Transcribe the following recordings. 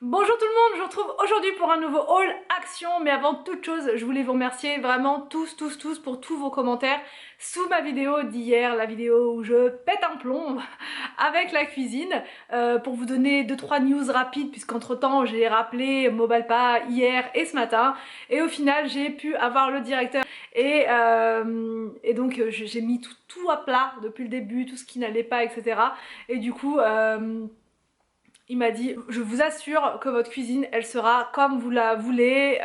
Bonjour tout le monde, je vous retrouve aujourd'hui pour un nouveau haul action, mais avant toute chose, je voulais vous remercier vraiment tous pour tous vos commentaires sous ma vidéo d'hier, la vidéo où je pète un plomb avec la cuisine, pour vous donner 2-3 news rapides, puisqu'entre temps j'ai rappelé Mobalpa hier et ce matin, et au final j'ai pu avoir le directeur, et donc j'ai mis tout à plat depuis le début, tout ce qui n'allait pas, etc. Et du coup... il m'a dit, je vous assure que votre cuisine, elle sera comme vous la voulez,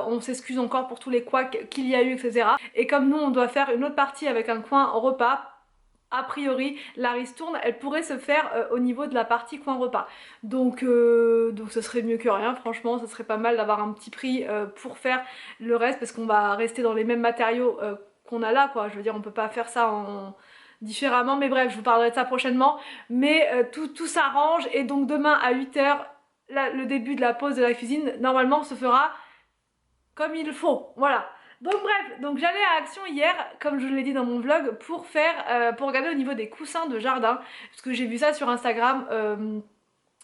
on s'excuse encore pour tous les couacs qu'il y a eu, etc. Et comme nous, on doit faire une autre partie avec un coin repas, a priori, la ristourne, elle pourrait se faire au niveau de la partie coin repas. Donc ce serait mieux que rien, franchement, ce serait pas mal d'avoir un petit prix pour faire le reste, parce qu'on va rester dans les mêmes matériaux qu'on a là, quoi. Je veux dire, on peut pas faire ça en différemment, mais bref, je vous parlerai de ça prochainement. Mais tout s'arrange, et donc demain à 8 h, le début de la pause de la cuisine, normalement, se fera comme il faut, voilà. Donc bref, donc j'allais à Action hier, comme je l'ai dit dans mon vlog, pour regarder au niveau des coussins de jardin, parce que j'ai vu ça sur Instagram.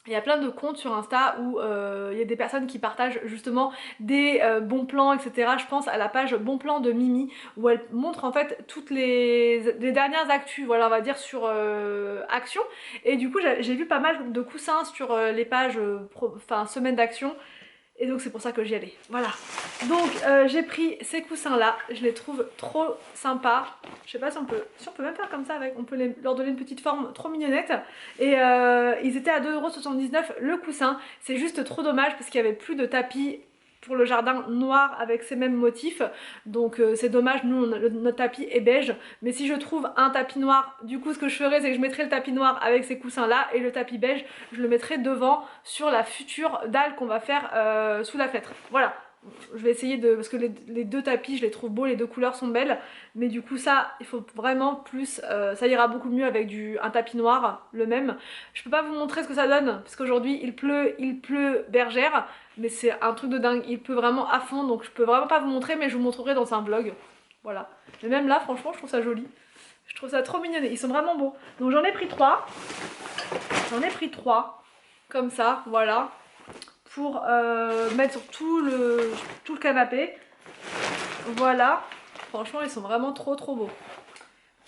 Il y a plein de comptes sur Insta où il y a des personnes qui partagent justement des bons plans, etc. Je pense à la page Bon Plan de Mimi, où elle montre en fait toutes les dernières actus, voilà, on va dire, sur Action. Et du coup j'ai vu pas mal de coussins sur les pages semaine d'Action, et donc c'est pour ça que j'y allais, voilà. Donc j'ai pris ces coussins là, je les trouve trop sympas. Je sais pas si on peut même faire comme ça avec, on peut leur donner une petite forme trop mignonnette. Et ils étaient à 2,79 € le coussin. C'est juste trop dommage parce qu'il y avait plus de tapis pour le jardin noir avec ces mêmes motifs, donc c'est dommage. Nous notre tapis est beige, mais si je trouve un tapis noir, du coup ce que je ferais, c'est que je mettrais le tapis noir avec ces coussins là, et le tapis beige je le mettrai devant sur la future dalle qu'on va faire sous la fenêtre. Voilà, je vais essayer de... parce que les deux tapis je les trouve beaux, les deux couleurs sont belles, mais du coup ça il faut vraiment plus, ça ira beaucoup mieux avec un tapis noir, le même. Je peux pas vous montrer ce que ça donne parce qu'aujourd'hui il pleut bergère, mais c'est un truc de dingue, il pleut vraiment à fond, donc je peux vraiment pas vous montrer, mais je vous montrerai dans un vlog. Voilà, mais même là franchement je trouve ça joli, je trouve ça trop mignonné, ils sont vraiment beaux. Donc j'en ai pris 3, comme ça, voilà, pour mettre sur tout le canapé. Voilà, franchement ils sont vraiment trop beaux.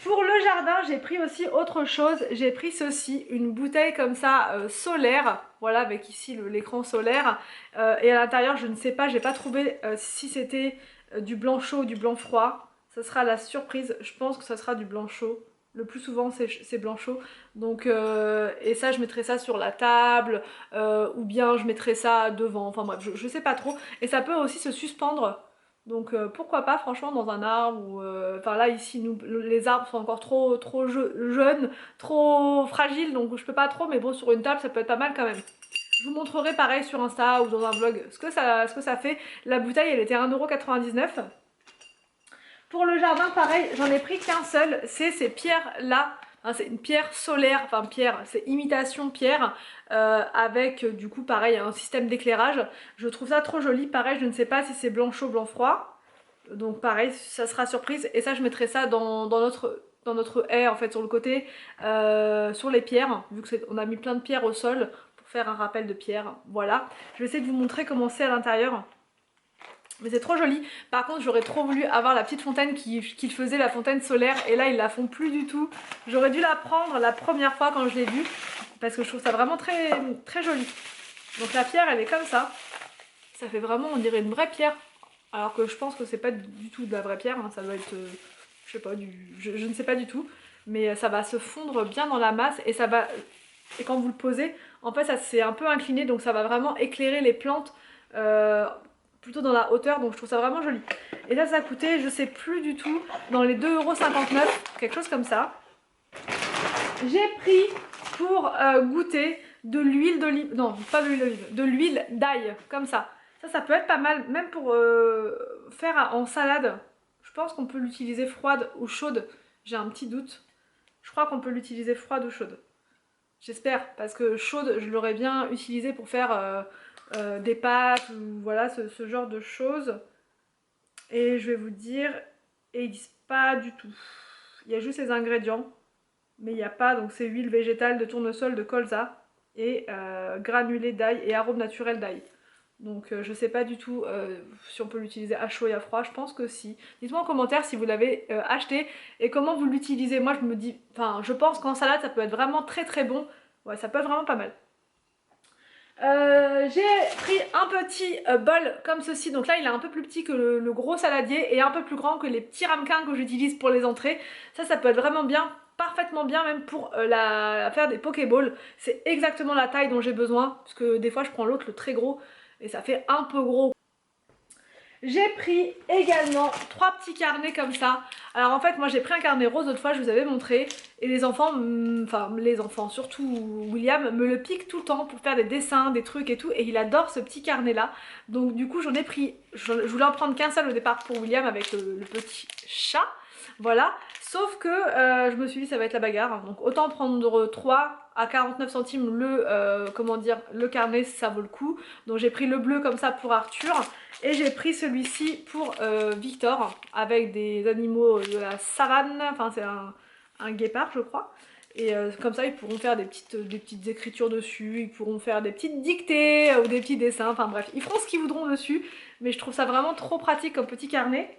Pour le jardin, j'ai pris aussi autre chose, j'ai pris ceci, une bouteille comme ça solaire, voilà, avec ici l'écran solaire, et à l'intérieur je ne sais pas, j'ai pas trouvé si c'était du blanc chaud ou du blanc froid. Ça sera la surprise, je pense que ça sera du blanc chaud. Le plus souvent c'est blanc chaud, donc et ça je mettrai ça sur la table, ou bien je mettrai ça devant, enfin bref, je sais pas trop. Et ça peut aussi se suspendre, donc pourquoi pas, franchement, dans un arbre, ou enfin là ici les arbres sont encore trop jeunes, trop fragiles, donc je peux pas trop, mais bon, sur une table ça peut être pas mal quand même. Je vous montrerai pareil sur Insta ou dans un vlog ce que ça fait. La bouteille elle était à 1,99 €. Pour le jardin, pareil, j'en ai pris qu'un seul, c'est ces pierres là. Hein, c'est une pierre solaire, enfin pierre, c'est imitation pierre, avec du coup pareil un système d'éclairage. Je trouve ça trop joli, pareil, je ne sais pas si c'est blanc chaud, blanc froid. Donc pareil, ça sera surprise, et ça je mettrai ça dans notre haie en fait, sur le côté, sur les pierres, vu qu'on a mis plein de pierres au sol pour faire un rappel de pierre. Voilà, je vais essayer de vous montrer comment c'est à l'intérieur. Mais c'est trop joli. Par contre j'aurais trop voulu avoir la petite fontaine qu'il faisait, la fontaine solaire, et là ils la font plus du tout. J'aurais dû la prendre la première fois quand je l'ai vue, parce que je trouve ça vraiment très joli. Donc la pierre elle est comme ça fait vraiment, on dirait une vraie pierre. Alors que je pense que c'est pas du tout de la vraie pierre, hein. Ça doit être, je sais pas, je ne sais pas du tout. Mais ça va se fondre bien dans la masse, et ça va... Et quand vous le posez, en fait ça s'est un peu incliné, donc ça va vraiment éclairer les plantes plutôt dans la hauteur, donc je trouve ça vraiment joli. Et là ça a coûté, je sais plus du tout, dans les 2,59 €, quelque chose comme ça. J'ai pris pour goûter de l'huile d'olive, non pas de l'huile d'olive, de l'huile d'ail, comme ça. Ça peut être pas mal, même pour faire en salade. Je pense qu'on peut l'utiliser froide ou chaude, j'ai un petit doute. Je crois qu'on peut l'utiliser froide ou chaude. J'espère, parce que chaude, je l'aurais bien utilisé pour faire des pâtes, ou voilà, ce genre de choses. Et je vais vous dire, et ils disent pas du tout. Il y a juste les ingrédients, mais il n'y a pas, donc c'est huile végétale de tournesol de colza. et granulé d'ail et arôme naturel d'ail. Donc je sais pas du tout si on peut l'utiliser à chaud et à froid, je pense que si. Dites-moi en commentaire si vous l'avez acheté et comment vous l'utilisez. Moi je me dis, enfin je pense qu'en salade ça peut être vraiment très très bon. Ouais, ça peut être vraiment pas mal. J'ai pris un petit bol comme ceci, donc là il est un peu plus petit que le gros saladier et un peu plus grand que les petits ramequins que j'utilise pour les entrées. Ça peut être vraiment bien, parfaitement bien même pour faire des pokéballs. C'est exactement la taille dont j'ai besoin, parce que des fois je prends l'autre, le très gros, et ça fait un peu gros. J'ai pris également 3 petits carnets comme ça. Alors en fait moi j'ai pris un carnet rose l'autre fois, je vous avais montré. Et les enfants, enfin les enfants, surtout William, me le piquent tout le temps pour faire des dessins, des trucs et tout. Et il adore ce petit carnet là. Donc du coup j'en ai pris, je voulais en prendre qu'un seul au départ pour William avec le petit chat. Voilà, sauf que je me suis dit ça va être la bagarre. Donc autant prendre 3 à 49 centimes comment dire, le carnet, ça vaut le coup. Donc j'ai pris le bleu comme ça pour Arthur. Et j'ai pris celui-ci pour Victor, avec des animaux de la savane, enfin c'est un guépard je crois. Et comme ça ils pourront faire des petites écritures dessus, ils pourront faire des petites dictées ou des petits dessins, enfin bref, ils feront ce qu'ils voudront dessus. Mais je trouve ça vraiment trop pratique comme petit carnet.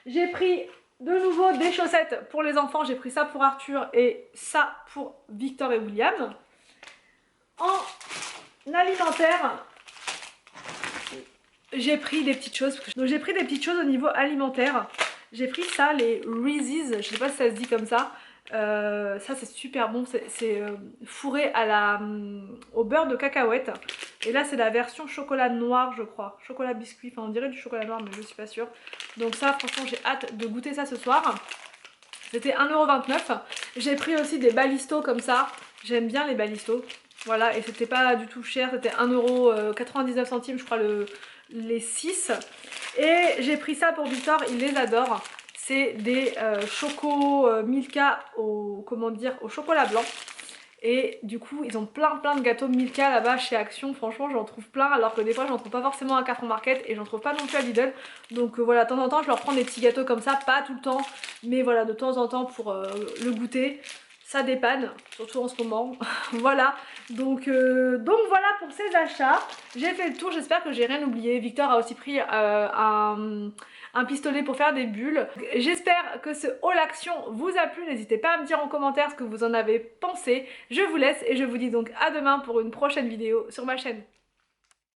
J'ai pris de nouveau des chaussettes pour les enfants, j'ai pris ça pour Arthur et ça pour Victor et William. En alimentaire, j'ai pris des petites choses. Donc j'ai pris des petites choses au niveau alimentaire. J'ai pris ça, les Reese's, je sais pas si ça se dit comme ça. Ça c'est super bon, c'est fourré au beurre de cacahuète. Et là c'est la version chocolat noir je crois. Chocolat biscuit, enfin on dirait du chocolat noir mais je suis pas sûre. Donc ça franchement j'ai hâte de goûter ça ce soir. C'était 1,29 €. J'ai pris aussi des balistos comme ça. J'aime bien les balistos. Voilà, et c'était pas du tout cher, c'était 1,99 € je crois les 6. Et j'ai pris ça pour Victor, il les adore. C'est des chocos Milka comment dire, au chocolat blanc. Et du coup ils ont plein de gâteaux Milka là-bas chez Action. Franchement j'en trouve plein, alors que des fois j'en trouve pas forcément à Carrefour Market et j'en trouve pas non plus à Lidl. Donc voilà, de temps en temps je leur prends des petits gâteaux comme ça, pas tout le temps, mais voilà, de temps en temps pour le goûter. Ça dépanne, surtout en ce moment. Voilà, donc voilà pour ces achats. J'ai fait le tour, j'espère que j'ai rien oublié. Victor a aussi pris un pistolet pour faire des bulles. J'espère que ce haul action vous a plu. N'hésitez pas à me dire en commentaire ce que vous en avez pensé. Je vous laisse et je vous dis donc à demain pour une prochaine vidéo sur ma chaîne.